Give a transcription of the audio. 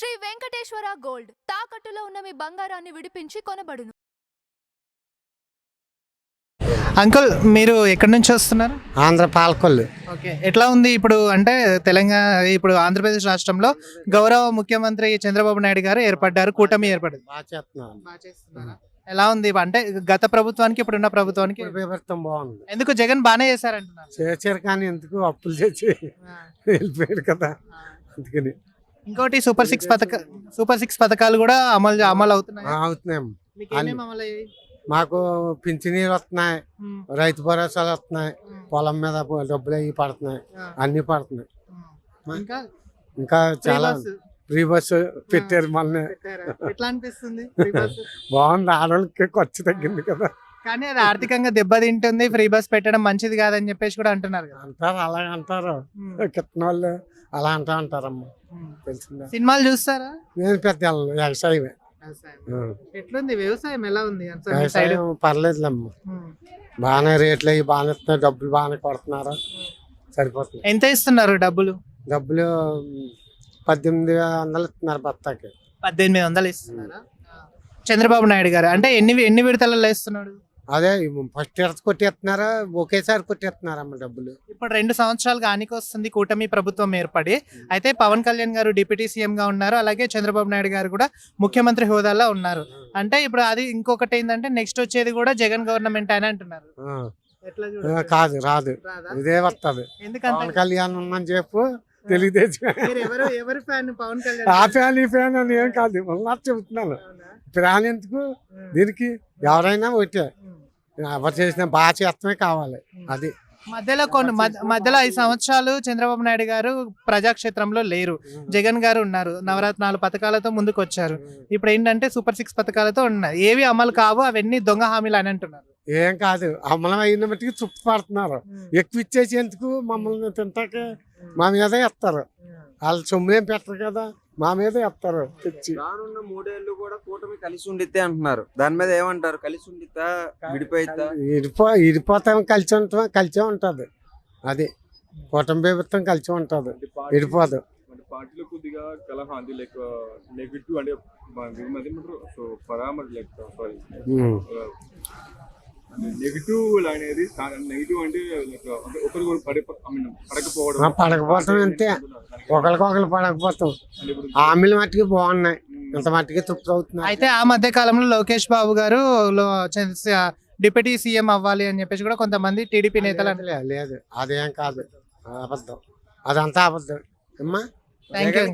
Shri Venkateswara gold తాకట్టులో ఉన్న మీ బంగారాన్ని విడిపించి కొనబడును. అంకుల్ మీరు ఎక్కడి నుంచి వస్తున్నారు? ఆంధ్ర పాలకొల్లు. ఓకే, ఎట్లా ఉంది ఇప్పుడు అంటే తెలంగాణ ఇప్పుడు ఆంధ్రప్రదేశ్ రాష్ట్రంలో గౌరవ ముఖ్యమంత్రి చంద్రబాబు నాయుడు గారు ఏర్పడ్డారు, కూటమి ఏర్పడింది. బాగా చేస్తున్నాను. ఎలా ఉంది అంటే గత ప్రభుత్వానికి ఇప్పుడున్న ప్రభుత్వానికి ప్రభుత్వం బాగుంది. ఎందుకు జగన్ బాగానే చేశారంటున్నారు? చేశారు కానీ ఎందుకు అప్పులు చేసి వెళ్ళిపోయాడు కదా, అందుకని. ఇంకోటి సూపర్ సిక్స్ పథకాలు కూడా అమలు అవుతున్నాయి. అవుతున్నాయి. మీకు ఏమేమి అమలు అయ్యాయి? మాకు పింఛనీలు వస్తున్నాయి, రైతు భరోసాలు వస్తున్నాయి, పొలం మీద డబ్బులు అవి పడుతున్నాయి, అన్ని పడుతున్నాయి. ఇంకా ఇంకా చాలా ఫ్రీ బస్సు పెట్టారు మళ్ళీ. ఎట్లా అనిపిస్తుంది? బాగుంది, ఆడవాళ్ళకి ఖర్చు తగ్గింది కదా. కానీ అది ఆర్థికంగా దెబ్బతింటుంది, ఫ్రీ బస్ పెట్టడం మంచిది కాదని చెప్పేసి కూడా అంటున్నారు కదా. అంటారు, అలా అంటారు కిట్టిన వాళ్ళు, అలా అంటారమ్మా. తెలిసిందా? సినిమాలు చూస్తారా? నేను పెద్ద వ్యవసాయమే. ఎట్లుంది వ్యవసాయం, ఎలా ఉంది? వ్యవసాయం పర్లేదులేమ్మా, బాగానే రేట్లు అవి బాగానే ఇస్తున్నారు, డబ్బులు బాగానే కొడుతున్నారు, సరిపోతుంది. ఎంత ఇస్తున్నారు డబ్బులు? 1800 ఇస్తున్నారు బత్తాకి. 1800 ఇస్తున్నారా? చంద్రబాబు నాయుడు గారు అంటే ఎన్ని విడతలలో ఇస్తున్నాడు? అదే ఫస్ట్ ఇయర్స్ కొట్టేస్తున్నారు, ఒకేసారి కొట్టేస్తున్నారమ్మ డబ్బులు. ఇప్పుడు 2 సంవత్సరాలుగా ఆనికి వస్తుంది కూటమి ప్రభుత్వం ఏర్పడి. అయితే పవన్ కళ్యాణ్ గారు డిప్యూటీ సీఎం గా ఉన్నారు, అలాగే చంద్రబాబు నాయుడు గారు కూడా ముఖ్యమంత్రి హోదాలో ఉన్నారు. అంటే ఇప్పుడు అది ఇంకొకటి ఏంటంటే నెక్స్ట్ వచ్చేది కూడా జగన్ గవర్నమెంట్ అని అంటున్నారు. కాదు, రాదు, ఇదే వస్తుంది. పవన్ కళ్యాణ్ ఉందని చెప్పు, తెలుగుదేశం ఎవరి ఫ్యాన్? పవన్ కళ్యాణ్. ఆ ఫ్యాన్ ఈ ఫ్యాన్ అని ఏం కాదు, ఉన్నట్టు చెబుతున్నాను. ఫ్యాన్ ఎందుకు దీనికి? ఎవరైనా ఒకటే, ఎవరు చేసినా బాగా చేస్తమే కావాలి. అది మధ్యలో 5 సంవత్సరాలు చంద్రబాబు నాయుడు గారు ప్రజాక్షేత్రంలో లేరు, జగన్ గారు ఉన్నారు, నవరత్నాలు పథకాలతో ముందుకు వచ్చారు. ఇప్పుడు ఏంటంటే సూపర్ 6 పథకాలతో ఉన్నాయి, ఏవి అమలు కావు, అవన్నీ దొంగ హామీలు అని అంటున్నారు. ఏం కాదు, అమలం అయిన మట్టికి చుప్పు పడుతున్నారు. ఎక్కువ ఇచ్చేసి ఎందుకు? మమ్మల్ని తింటాకే మా మీద ఎత్తారు, వాళ్ళు సొమ్ములేం పెట్టరు కదా, మా మీద ఎత్తారు తెచ్చి. రానున్న 3 ఏళ్ళు కూడా కూటమి కలిసి ఉండితే అంటున్నారు, దాని మీద ఏమంటారు? కలిసి ఉండితా విడిపోయిద్దా? ఇడిపోతాం, కలిసే ఉంటది. అది కూటమి ప్రభుత్వం కలిసి ఉంటది, విడిపోదు. పార్టీలో కొద్దిగా కలహాంది లైక్ నెగిటివ్ అంటే సో పరామర్శ లైక్ సారీ నెగిటివ్ అనేది నెగిటివ్ అంటే ఒకరికొకరు పడకపోతాం అంతే, ఒకరికొకరు పడకపోతాం. హామీల మట్టికి బాగున్నాయి, ఇంత మట్టికి తృప్తి అవుతున్నాయి. అయితే ఆ మధ్య కాలంలో లోకేష్ బాబు గారు డిప్యూటీ సీఎం అవ్వాలి అని చెప్పేసి కూడా కొంతమంది టీడీపీ నేతలు అంటే లేదు, అదేం కాదు, అబద్ధం, అదంతా అబద్ధం. అమ్మా థ్యాంక్ యూ.